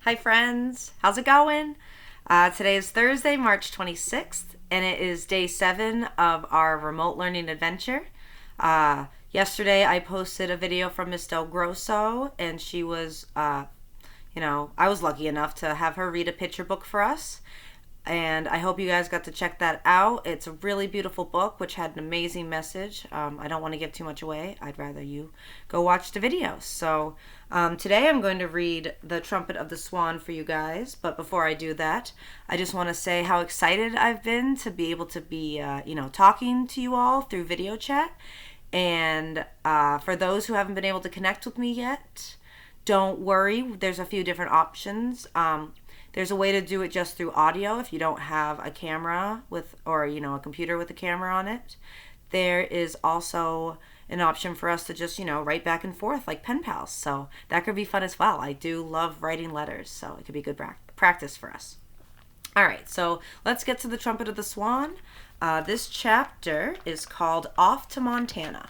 Hi, friends. How's it going? Today is Thursday, March 26th, and it is day 7 of our remote learning adventure. Yesterday, I posted a video from Miss Del Grosso, and she was, I was lucky enough to have her read a picture book for us. And I hope you guys got to check that out. It's a really beautiful book, which had an amazing message. I don't want to give too much away. I'd rather you go watch the video. So today I'm going to read The Trumpet of the Swan for you guys. But before I do that, I just want to say how excited I've been to be able to be, talking to you all through video chat. And for those who haven't been able to connect with me yet, don't worry. There's a few different options. There's a way to do it just through audio if you don't have a camera a computer with a camera on it. There is also an option for us to just, write back and forth like pen pals. So that could be fun as well. I do love writing letters, so it could be good practice for us. All right, so let's get to the Trumpet of the Swan. This chapter is called Off to Montana.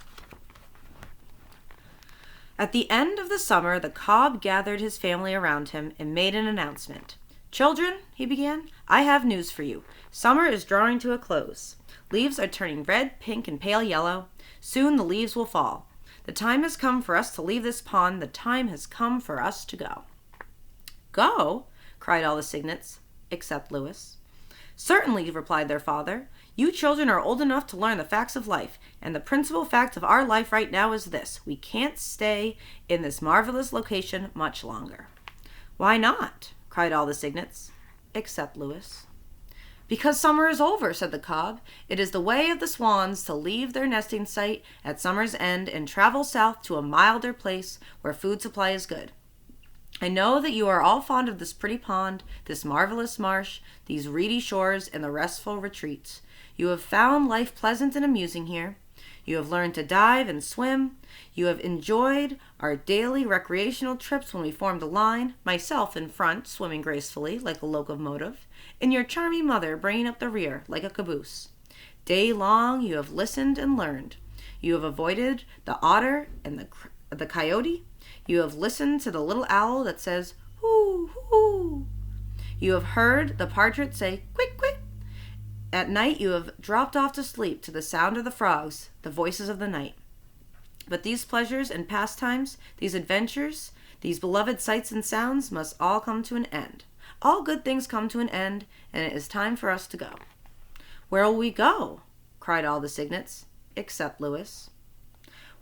At the end of the summer, the cob gathered his family around him and made an announcement. "Children," he began, "I have news for you. Summer is drawing to a close. Leaves are turning red, pink, and pale yellow. Soon the leaves will fall. The time has come for us to leave this pond. The time has come for us to go." "Go?" cried all the cygnets, except Lewis. "Certainly," replied their father. "You children are old enough to learn the facts of life, and the principal fact of our life right now is this: we can't stay in this marvelous location much longer." "Why not?" cried all the cygnets, except Lewis. "Because summer is over," said the cob. "It is the way of the swans to leave their nesting site at summer's end and travel south to a milder place where food supply is good. I know that you are all fond of this pretty pond, this marvelous marsh, these reedy shores, and the restful retreats. You have found life pleasant and amusing here. You have learned to dive and swim. You have enjoyed our daily recreational trips when we formed a line, myself in front, swimming gracefully like a locomotive, and your charming mother bringing up the rear like a caboose. Day long you have listened and learned. You have avoided the otter and the coyote. You have listened to the little owl that says, 'Hoo, hoo.' You have heard the partridge say, 'Quick, quick.' At night you have dropped off to sleep to the sound of the frogs, the voices of the night. But these pleasures and pastimes, these adventures, these beloved sights and sounds must all come to an end. All good things come to an end, and it is time for us to go." "Where will we go?" cried all the cygnets, except Lewis.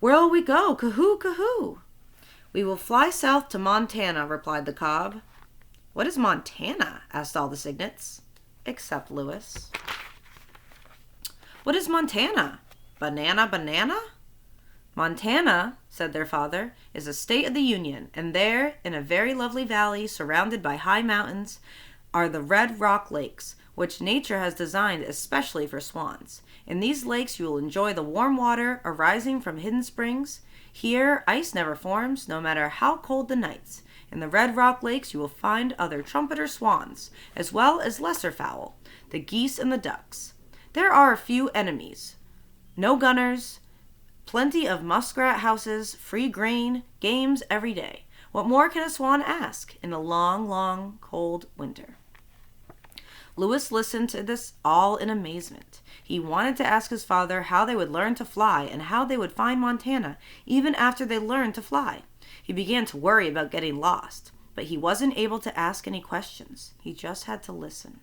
"Where will we go? Cahoo, cahoo." "We will fly south to Montana," replied the cob. "What is Montana?" asked all the cygnets, except Lewis. "What is Montana? Banana? Montana," said their father, "is a state of the Union, and there, in a very lovely valley surrounded by high mountains, are the Red Rock Lakes, which nature has designed especially for swans. In these lakes you will enjoy the warm water arising from hidden springs. Here ice never forms, no matter how cold the nights. In the Red Rock Lakes you will find other trumpeter swans, as well as lesser fowl, the geese and the ducks. There are a few enemies, no gunners, plenty of muskrat houses, free grain, games every day. What more can a swan ask in a long, long, cold winter?" Lewis listened to this all in amazement. He wanted to ask his father how they would learn to fly and how they would find Montana even after they learned to fly. He began to worry about getting lost, but he wasn't able to ask any questions. He just had to listen.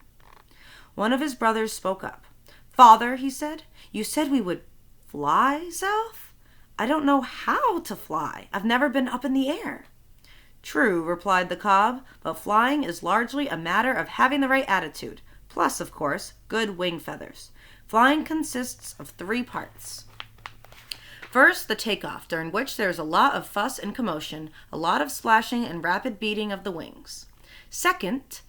One of his brothers spoke up. "Father," he said, "you said we would fly south? I don't know how to fly. I've never been up in the air." "True," replied the cob, "but flying is largely a matter of having the right attitude, plus, of course, good wing feathers. Flying consists of 3 parts. First, the takeoff, during which there is a lot of fuss and commotion, a lot of splashing and rapid beating of the wings. Second,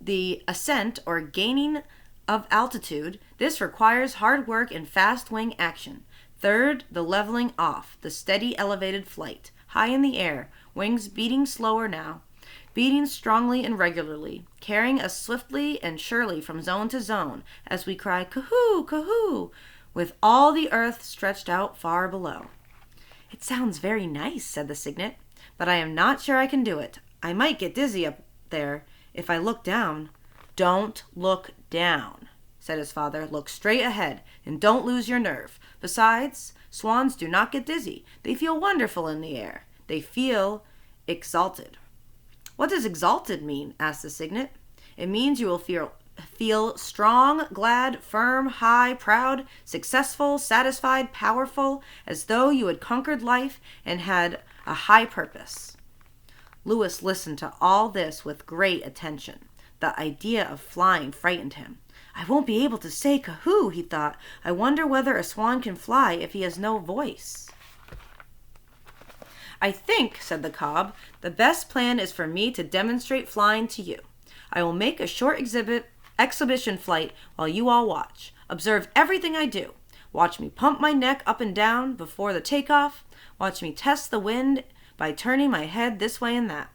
the ascent or gaining of altitude. This requires hard work and fast wing action. Third, the leveling off, the steady elevated flight, high in the air, wings beating slower now, beating strongly and regularly, carrying us swiftly and surely from zone to zone as we cry, 'Cahoo, cahoo,' with all the earth stretched out far below." "It sounds very nice," said the cygnet, "but I am not sure I can do it. I might get dizzy up there if I look down?" "Don't look down," said his father. "Look straight ahead, and don't lose your nerve. Besides, swans do not get dizzy. They feel wonderful in the air. They feel exalted." "What does exalted mean?" asked the cygnet. "It means you will feel strong, glad, firm, high, proud, successful, satisfied, powerful, as though you had conquered life and had a high purpose." Lewis listened to all this with great attention. The idea of flying frightened him. "I won't be able to say Kahoo," he thought. "I wonder whether a swan can fly if he has no voice." "I think," said the cob, "the best plan is for me to demonstrate flying to you. I will make a short exhibition flight while you all watch. Observe everything I do. Watch me pump my neck up and down before the takeoff. Watch me test the wind by turning my head this way and that.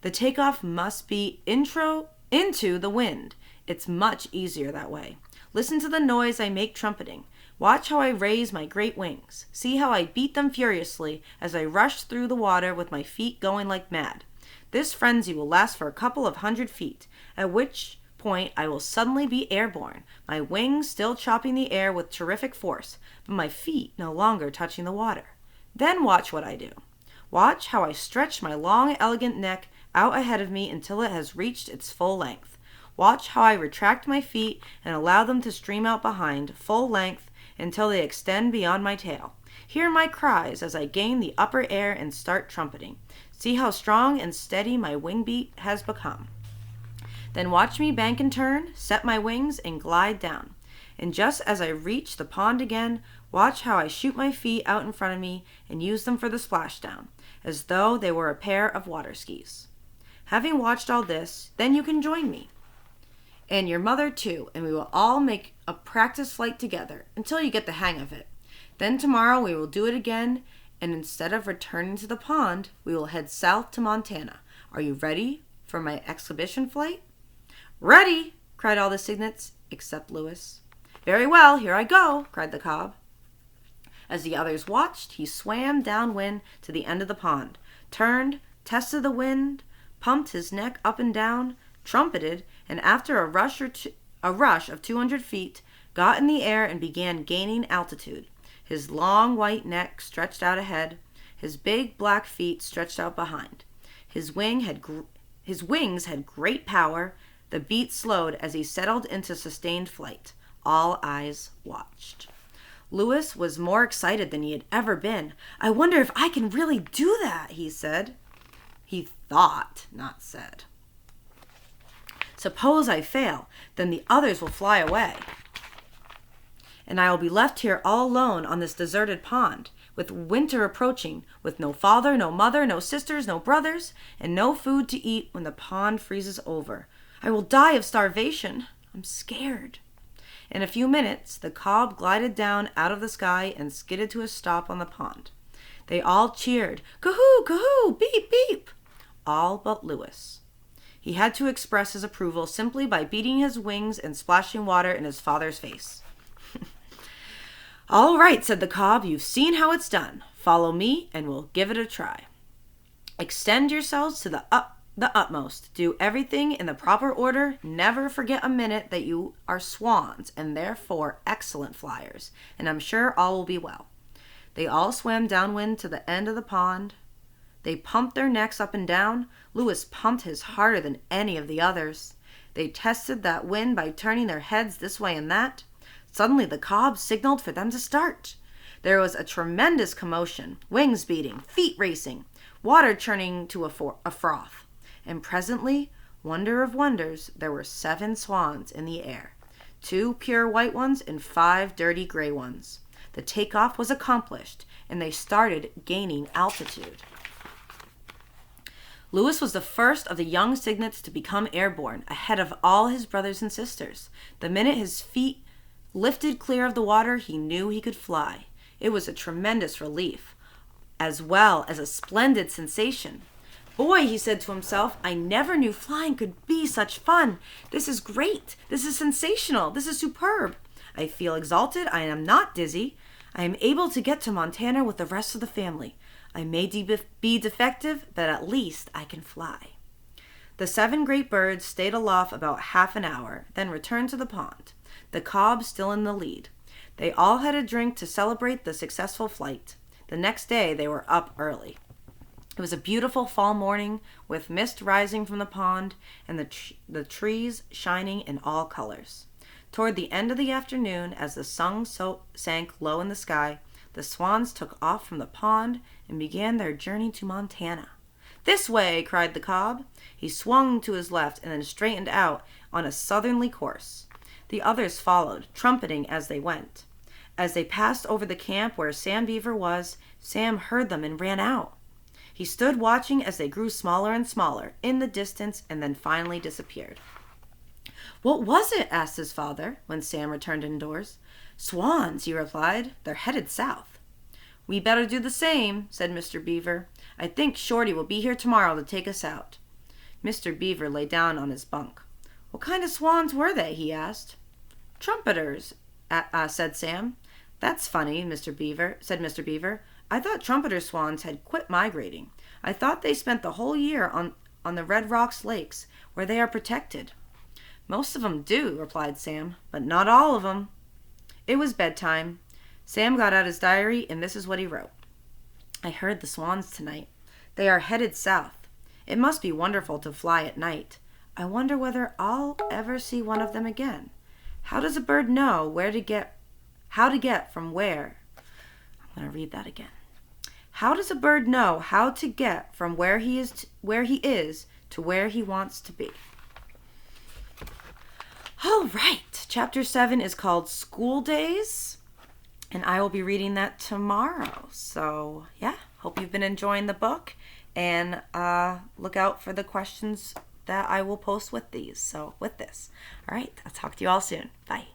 The takeoff must be into the wind. It's much easier that way. Listen to the noise I make trumpeting. Watch how I raise my great wings. See how I beat them furiously as I rush through the water with my feet going like mad. This frenzy will last for a couple of 100 feet, at which point I will suddenly be airborne, my wings still chopping the air with terrific force, but my feet no longer touching the water. Then watch what I do. Watch how I stretch my long, elegant neck out ahead of me until it has reached its full length. Watch how I retract my feet and allow them to stream out behind, full length, until they extend beyond my tail. Hear my cries as I gain the upper air and start trumpeting. See how strong and steady my wing beat has become. Then watch me bank and turn, set my wings, and glide down. And just as I reach the pond again, watch how I shoot my feet out in front of me and use them for the splashdown, as though they were a pair of water skis. Having watched all this, then you can join me. And your mother too, and we will all make a practice flight together until you get the hang of it. Then tomorrow we will do it again, and instead of returning to the pond, we will head south to Montana. Are you ready for my exhibition flight?" "Ready!" cried all the cygnets, except Lewis. "Very well, here I go!" cried the cob. As the others watched, he swam downwind to the end of the pond, turned, tested the wind, pumped his neck up and down, trumpeted, and after a rush of 200 feet, got in the air and began gaining altitude. His long white neck stretched out ahead, his big black feet stretched out behind. His wings had great power. The beat slowed as he settled into sustained flight. All eyes watched. Lewis was more excited than he had ever been. "I wonder if I can really do that," he said. He thought, not said. "Suppose I fail, then the others will fly away, and I will be left here all alone on this deserted pond, with winter approaching, with no father, no mother, no sisters, no brothers, and no food to eat when the pond freezes over. I will die of starvation. I'm scared." In a few minutes, the cob glided down out of the sky and skidded to a stop on the pond. They all cheered, "Kahoo, kahoo, beep, beep," all but Lewis. He had to express his approval simply by beating his wings and splashing water in his father's face. "All right," said the cob, "you've seen how it's done. Follow me, and we'll give it a try. Extend yourselves to the utmost. Do everything in the proper order. Never forget a minute that you are swans, and therefore excellent flyers, and I'm sure all will be well." They all swam downwind to the end of the pond. They pumped their necks up and down. Lewis pumped his harder than any of the others. They tested that wind by turning their heads this way and that. Suddenly the cob signaled for them to start. There was a tremendous commotion, wings beating, feet racing, water churning to a froth. And presently, wonder of wonders, there were 7 swans in the air, 2 pure white ones and 5 dirty gray ones. The takeoff was accomplished, and they started gaining altitude. Lewis was the first of the young cygnets to become airborne, ahead of all his brothers and sisters. The minute his feet lifted clear of the water, he knew he could fly. It was a tremendous relief, as well as a splendid sensation. "Boy," he said to himself, "I never knew flying could be such fun. This is great. This is sensational. This is superb. I feel exalted. I am not dizzy. I am able to get to Montana with the rest of the family. I may be defective, but at least I can fly." The 7 great birds stayed aloft about half an hour, then returned to the pond, the cob still in the lead. They all had a drink to celebrate the successful flight. The next day they were up early. It was a beautiful fall morning, with mist rising from the pond and the trees shining in all colors. Toward the end of the afternoon, as the sun sank low in the sky, the swans took off from the pond and began their journey to Montana. "This way!" cried the cob. He swung to his left and then straightened out on a southerly course. The others followed, trumpeting as they went. As they passed over the camp where Sam Beaver was, Sam heard them and ran out. He stood watching as they grew smaller and smaller in the distance and then finally disappeared. "What was it?" asked his father when Sam returned indoors. "Swans," he replied. "They're headed south." "We better do the same," said Mr. Beaver. "I think Shorty will be here tomorrow to take us out." Mr. Beaver lay down on his bunk. "What kind of swans were they?" he asked. "Trumpeters," said Sam. "That's funny," said Mr. Beaver. "I thought trumpeter swans had quit migrating. I thought they spent the whole year on the Red Rocks lakes, where they are protected." "Most of 'em do," replied Sam, "but not all of 'em." It was bedtime. Sam got out his diary, and this is what he wrote. "I heard the swans tonight. They are headed south. It must be wonderful to fly at night. I wonder whether I'll ever see one of them again. How does a bird know how to get from where? I'm going to read that again. How does a bird know how to get from where he is to where he wants to be?" All right. Chapter 7 is called School Days, and I will be reading that tomorrow. So, yeah, hope you've been enjoying the book, and look out for the questions that I will post with these. So, with this. All right. I'll talk to you all soon. Bye.